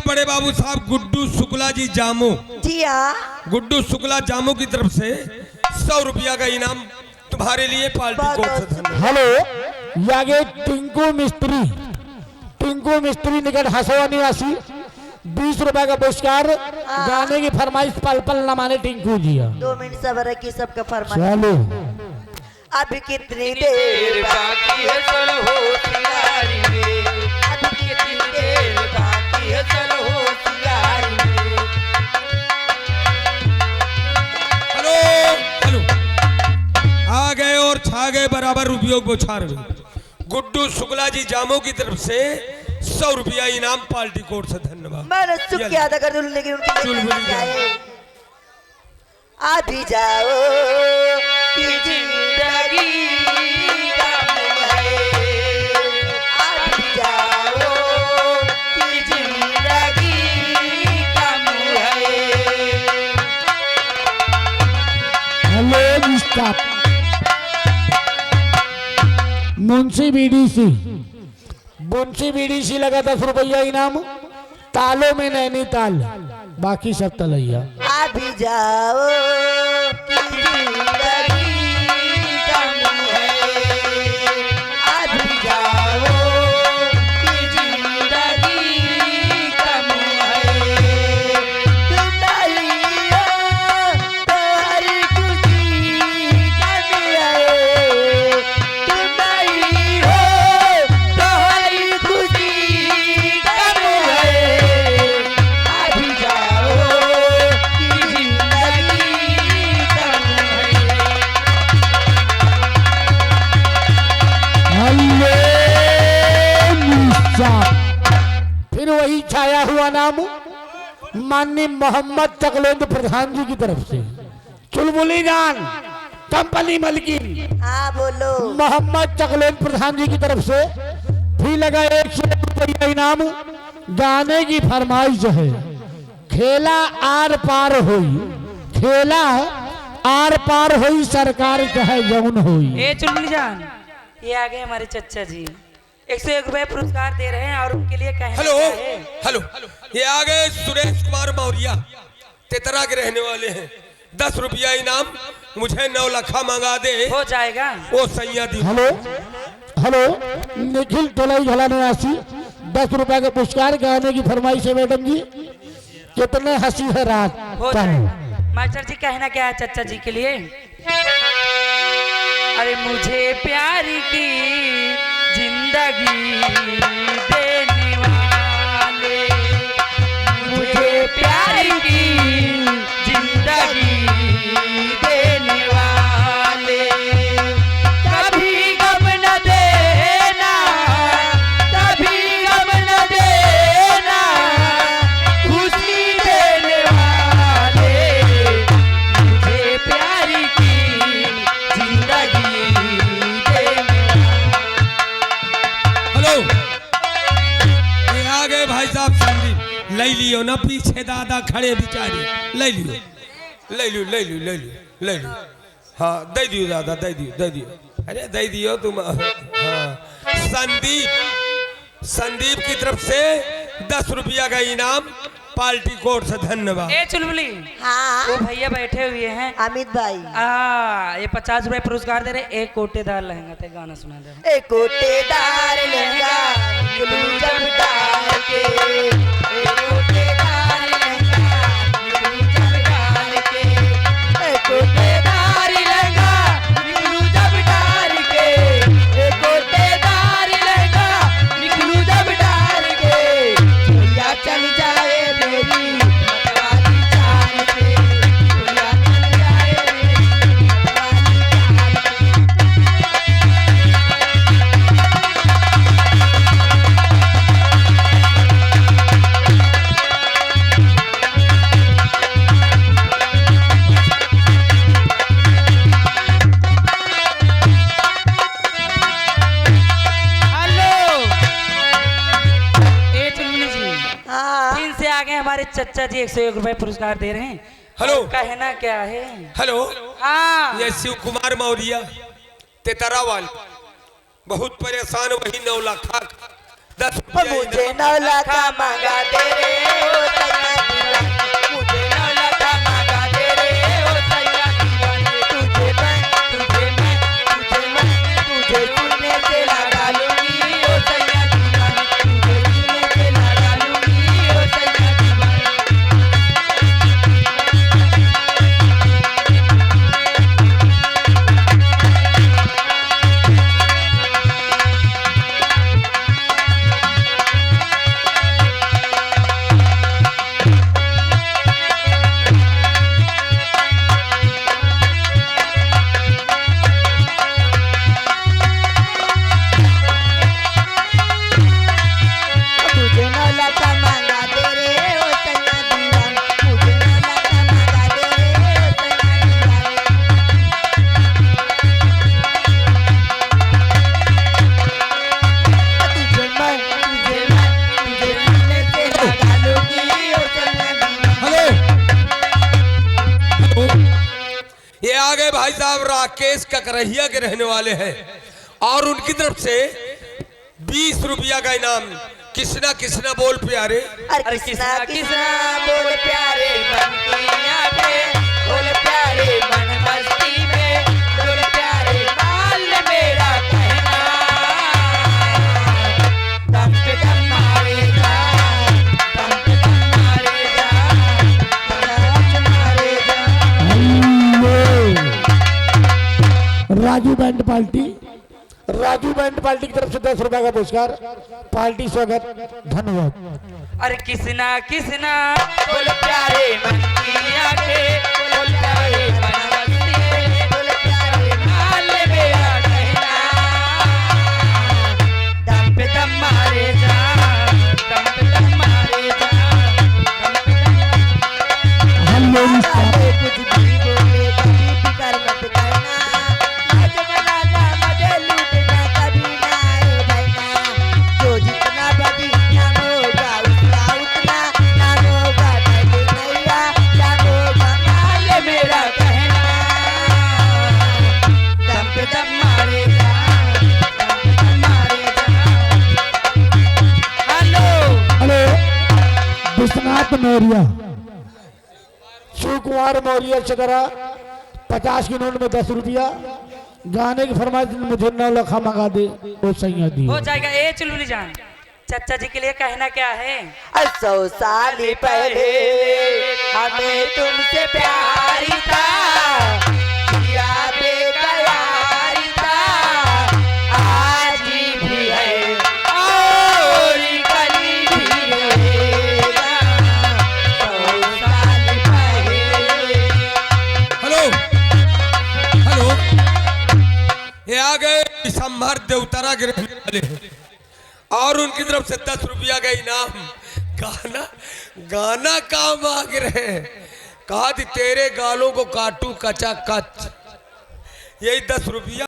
बड़े बाबू साहब गुड्डू शुक्ला जी जामो। जी हाँ। गुड्डू शुक्ला जामो की तरफ से 100 रुपया का इनाम तुम्हारे लिए पार्टी कोर्ट से। हेलो, यागे टिंकू मिस्त्री निकट हसवा निवासी 20 रुपए का पुरस्कार। गाने की फरमाइश पल पल न माने टिंकू जी। 2 मिनट सबर की सबका फरमाइश। चलो अभी कितनी देर बाकी है चलो होशियारी में, अभी कितनी देर बाकी है चलो होशियारी में। हेलो हेलो, आ गए और छा गए बराबर रुपयों को छार में। गुड्डू शुक्ला जी जामो की तरफ से 100 रुपया इनाम पार्टी कोर्ट से। धन्यवाद। मैंने चुप किया था कर दूं, लेकिन उनके लिए चुलबुली क्या है? अभी जाओ कि जिंदगी कम है, अभी जाओ कि जिंदगी कम है। Hello stop. मुंशी बीडीसी लगा 10 रुपया इनाम। तालों में नैनीताल, बाकी सब तलैया। अभी जाओ कि जिंदगी कम है, अभी जाओ कि जिंदगी कम है। तुम नहीं हो तो हर खुशी कम है, तुम नहीं हो तो हर खुशी कम है। अभी जाओ कि जिंदगी कम है। फिर वही छाया हुआ नाम माननीय मोहम्मद तकलेंद प्रधान जी की तरफ से। चुलबुली जान कंपनी मलकिन हाँ बोलो। मोहम्मद तकलेंद प्रधान जी की तरफ से भी लगा 100 रुपया इनाम। गाने की फरमाइश है, खेला आर पार हुई, खेला आर पार हुई, सरकार चाहे जौन हुई। ए चुलबुली जान, ये आ गए हमारे चच्चा जी, 101 रुपए पुरस्कार दे रहे हैं और उनके लिए कहना हेलो क्या है? हेलो, ये आ गए सुरेश कुमार मौर्य, तेतरा के रहने वाले हैं। 10 रुपया इनाम, मुझे 9 लखा मंगा दे। हो जाएगा। ओ सैया दी। हेलो, निखिल तोलाई झला निवासी 10 रुपए का पुरस्कार। गाने की फरमाइश है मैडम जी, कितने हंसी है रात। हो जाएगा। मास्टर जी कहना क्या है चच्चा जी के लिए? अरे मुझे प्यार की जिंदगी देने वाले, मुझे प्यार की जिंदगी देने वाले, कभी गम न देना, कभी गम न देना, खुशी देने वाले, मुझे प्यार की जिंदगी देने वाले। हेलो, ये आ गए भाई साहब संदीप। ले लियो ना, पीछे दादा खड़े बिचारे। ले लियो ले लियो ले लियो ले लियो ले लियो। हाँ दे दियो दादा, दे दियो दे दियो। अरे दे दियो तुम। हाँ संदीप की तरफ से 10 रुपया का इनाम पार्टी कोर्ट से। धन्यवाद। ए चुलबुली, हाँ वो भैया बैठे हुए हैं। अमित भाई। ये 50 रुपए पुरस्कार दे रहे। एक कोटेदार लहंगा ते गाना सुना दे। एक कोटेदार लहंगा गुलू जब डाल के, एक कोटेदार लहंगा गुलू जब डाल के, एक कोटेदार लहंगा गुलू जब डाल के, एक कोटेदार लहंगा गुलू जब डाल के, चुलिया चल जाए मेरी मतवाली चाल के, चुलिया चल जाए मेरी मतवाली चाल के। हमारे चच्चा जी 101 रुपए पुरस्कार दे रहे हैं। हेलो, कहना क्या है? हेलो, हाँ ये शिव कुमार मौर्य तेतरावाल बहुत परेशान, वही 9 लाख 10 रुपया मुझे 9 लाख मांगा दे रे ओ सैया दीवाने, मुझे 9 लाख मांगा दे रे ओ सैया दीवाने, तुझे मैं तुझे सीने से लगा लूंगी ओ सैया दीवाने, तुझे सीने से लगा लूंगी ओ सैया दीवाने। मुझे 9 लाख मांगा दे रे ओ सैया दीवाने, मुझे 9 लाख मांगा दे रे ओ सैया दीवाने। तुझे सीने से लगा लूंगी ओ सैया दीवाने। हेलो ये आगे भाई साहब राकेश ककरहिया के रहने वाले हैं और उनकी तरफ से 20 रुपया का इनाम। किसना किसना बोल प्यारे। अरे किसना किसना बोल प्यारे मन की आंखें, बोल प्यारे मन मस्ती में, बोल प्यारे माल मेरा कहना, दम पे दम मारेगा, दम पे दम मारेगा, दम मारेगा। राजू बैंड पार्टी की तरफ से 10 रुपए का पुरस्कार। पार्टी स्वागत, धन्यवाद। अरे किसना किसना बोल प्यारे मन की आंखें, बोल प्यारे मन मस्ती में, बोल प्यारे माल मेरा कहना, दम पे दम मारेगा, दम पे दम मारेगा, दम पे दम मारेगा। कुछ भी बोले कभी फिकर मत करना, मजे बनाना मजे लूटना कभी ना आए भरना, जो जितना बदी नाम होगा उतना उतना नाम होगा, नहीं नैया नाम होगा माल मेरा कहना, दम पे दम मारेगा, दम पे दम मारेगा। हेलो विश्वनाथ मौर्य, शिव कुमार मौर्य चतरा, 50 की नोट में 10 रुपया। गाने की फरमाइश मुझे 9 लाख मंगा दे ओ सैया दी। हो जाएगा। ए चुलबुली जान, चाचा जी के लिए कहना क्या है? 100 साल पहले हमें तुमसे प्यार था, किया बेकरार था, आज भी है और कल भी रहेगा। 100 साल पहले। हेलो हेलो ये आ गए संभर देवतारा के रहने वाले हैं और उनकी तरफ से 10 रुपया का इनाम। गाना गाना काम मांग रहे हैं। कहा थी तेरे गालों को काटू कचा कच, यही 10 रुपया।